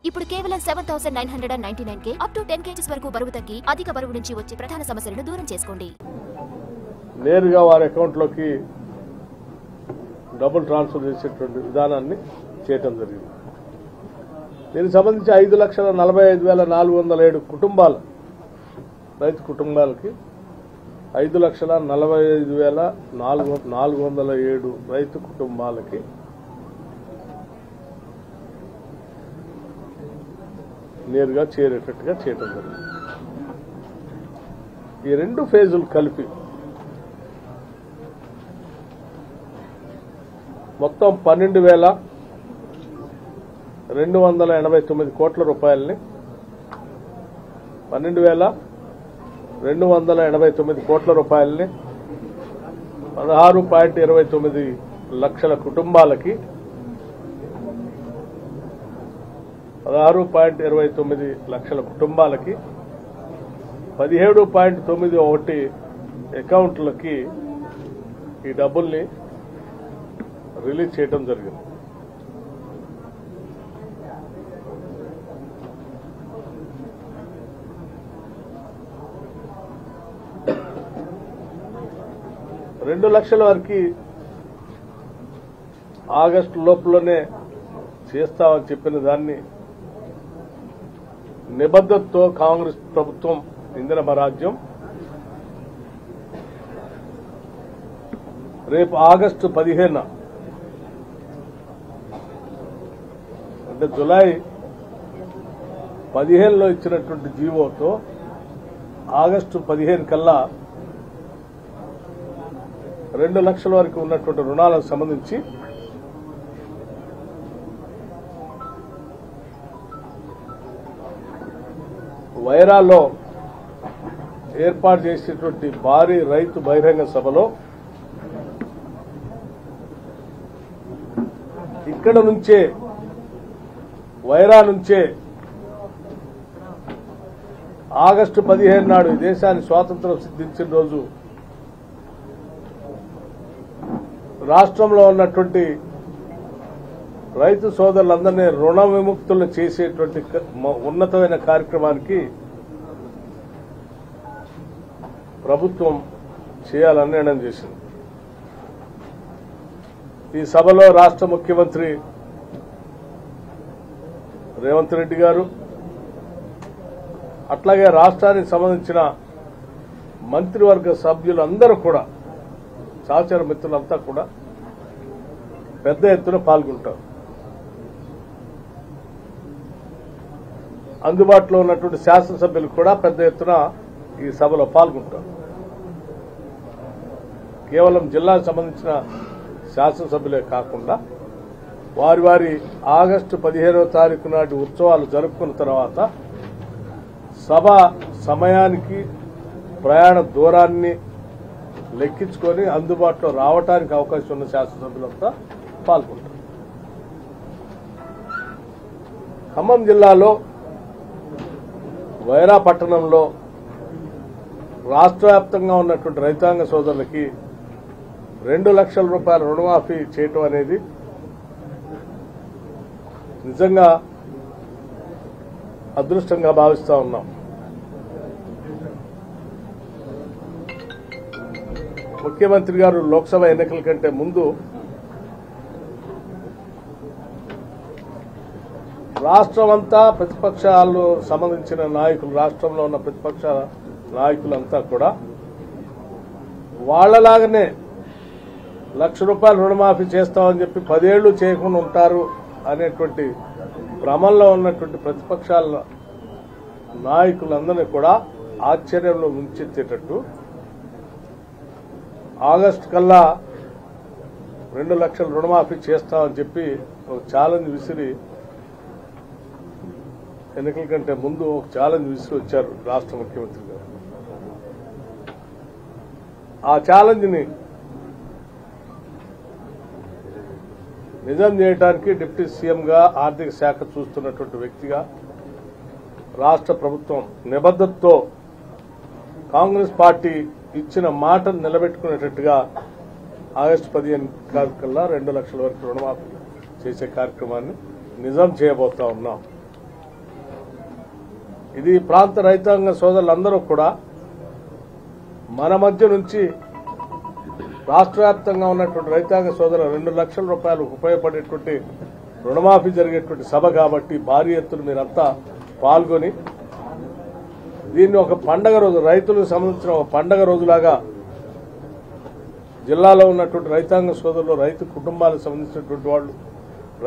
ఇప్పుడు కేవలం 7,999 up to 10 kgs వరకు బరువు తగ్గి అధిక బరువు నుంచి వచ్చే ప్రధాన సమస్యలను దూరం చేసుకోండి. నేరుగా వారి అకౌంట్లోకి డబ్బులు ట్రాన్స్ఫర్ చేసేటువంటి విధానాన్ని చేయటం జరిగింది. దీనికి సంబంధించి 5,45,407 కుటుంబాలు, రైతు కుటుంబాలకి 5,45,407 రైతు కుటుంబాలకి నేరుగా చేరేటట్టుగా చేయటం జరిగింది. ఈ రెండు ఫేజులు కలిపి మొత్తం 12,289 కోట్ల రూపాయలని 12,289 కోట్ల రూపాయలని 16.29 లక్షల కుటుంబాలకి 16.29 లక్షల కుటుంబాలకి 17.91 అకౌంట్లకి ఈ డబ్బుల్ని రిలీజ్ చేయడం జరిగింది. రెండు లక్షల వరకు ఆగస్టు లోపలనే చేస్తామని చెప్పిన దాన్ని నిబద్ధతతో కాంగ్రెస్ ప్రభుత్వం ఇందిరమ్మ రాజ్యం రేపు ఆగస్టు 15 అంటే జులై 15లో ఇచ్చినటువంటి జీవోతో ఆగస్టు 15 కల్లా 2 లక్షల వరకు ఉన్నటువంటి రుణాలకు సంబంధించి వైరాలో ఏర్పాటు చేసేటువంటి భారీ రైతు బహిరంగ సభలో ఇక్కడ నుంచే వైరా నుంచే ఆగస్టు 15 నాడు ఈ దేశాన్ని స్వాతంత్రం సిద్ధించిన రోజు రాష్ట్రంలో ఉన్నటువంటి రైతు సోదరులందరినీ రుణ విముక్తులు చేసేటువంటి ఉన్నతమైన కార్యక్రమానికి ప్రభుత్వం చేయాలని నిర్ణయం చేసింది. ఈ సభలో రాష్ట్ర ముఖ్యమంత్రి రేవంత్ రెడ్డి గారు, అట్లాగే రాష్ట్రానికి సంబంధించిన మంత్రివర్గ సభ్యులందరూ కూడా, సహచర మిత్రులంతా కూడా పెద్ద ఎత్తున పాల్గొంటారు. అందుబాటులో ఉన్నటువంటి శాసనసభ్యులు కూడా పెద్ద ఎత్తున ఈ సభలో పాల్గొంటారు. కేవలం జిల్లాకు సంబంధించిన శాసనసభ్యులే కాకుండా వారి వారి ఆగస్టు 15వ తారీఖు నాటి ఉత్సవాలు జరుపుకున్న తర్వాత సభ సమయానికి ప్రయాణ దూరాన్ని లెక్కించుకొని అందుబాటులో రావడానికి అవకాశం ఉన్న శాసనసభ్యులంతా పాల్గొంటారు. ఖమ్మం జిల్లాలో వైరా పట్టణంలో రాష్ట్ర వ్యాప్తంగా ఉన్నటువంటి రైతాంగ సోదరులకి 2 లక్షల రూపాయల రుణమాఫీ చేయటం అనేది నిజంగా అదృష్టంగా భావిస్తా ఉన్నాం. ముఖ్యమంత్రి గారు లోక్సభ ఎన్నికల కంటే ముందు రాష్ట్రమంతా ప్రతిపక్షాలు సంబంధించిన నాయకులు, రాష్ట్రంలో ఉన్న ప్రతిపక్ష నాయకులంతా కూడా వాళ్లలాగానే 1 లక్ష రూపాయలు రుణమాఫీ చేస్తామని చెప్పి 10 ఏళ్లు చేయకుండా ఉంటారు అనేటువంటి భ్రమంలో ఉన్నటువంటి ప్రతిపక్షాల నాయకులందరినీ కూడా ఆశ్చర్యంలో ముంచెత్తేటట్టు ఆగస్టు కల్లా 2 లక్షల రుణమాఫీ చేస్తామని చెప్పి ఒక ఛాలెంజ్ విసిరి, ఎన్నికల కంటే ముందు ఒక ఛాలెంజ్ విసిరి వచ్చారు రాష్ట్ర ముఖ్యమంత్రి గారు. ఆ ఛాలెంజ్ని నిజం చేయడానికి డిప్యూటీ సీఎంగా ఆర్థిక శాఖ చూస్తున్నటువంటి వ్యక్తిగా రాష్ట్ర ప్రభుత్వం నిబద్ధతతో కాంగ్రెస్ పార్టీ ఇచ్చిన మాటను నిలబెట్టుకునేటట్టుగా ఆగస్టు 15 కల్లా 2 లక్షల వరకు రుణమాఫీ చేసే కార్యక్రమాన్ని నిజం చేయబోతా ఉన్నాం. ఇది ప్రాంత రైతాంగ సోదరులందరూ కూడా మన మధ్య నుంచి రాష్ట్ర వ్యాప్తంగా ఉన్నటువంటి రైతాంగ సోదరులు 2 లక్షల రూపాయలు ఉపయోగపడేటువంటి రుణమాఫీ జరిగేటువంటి సభ కాబట్టి భారీ ఎత్తున మీరంతా పాల్గొని దీన్ని ఒక పండగ రోజు, రైతులకు సంబంధించిన ఒక పండగ రోజులాగా జిల్లాలో ఉన్నటువంటి రైతాంగ సోదరులు, రైతు కుటుంబాలకు సంబంధించినటువంటి వాళ్ళు,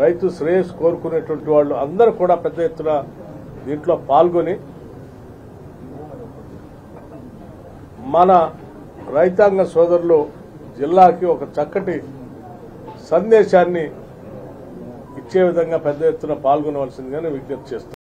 రైతు శ్రేయస్సు కోరుకునేటువంటి వాళ్ళు అందరూ కూడా పెద్ద ఎత్తున దీంట్లో పాల్గొని మన రైతాంగ సోదరులు జిల్లాకి ఒక చక్కటి సందేశాన్ని ఇచ్చే విధంగా పెద్ద ఎత్తున పాల్గొనవలసిందిగా విజ్ఞప్తి చేస్తాను.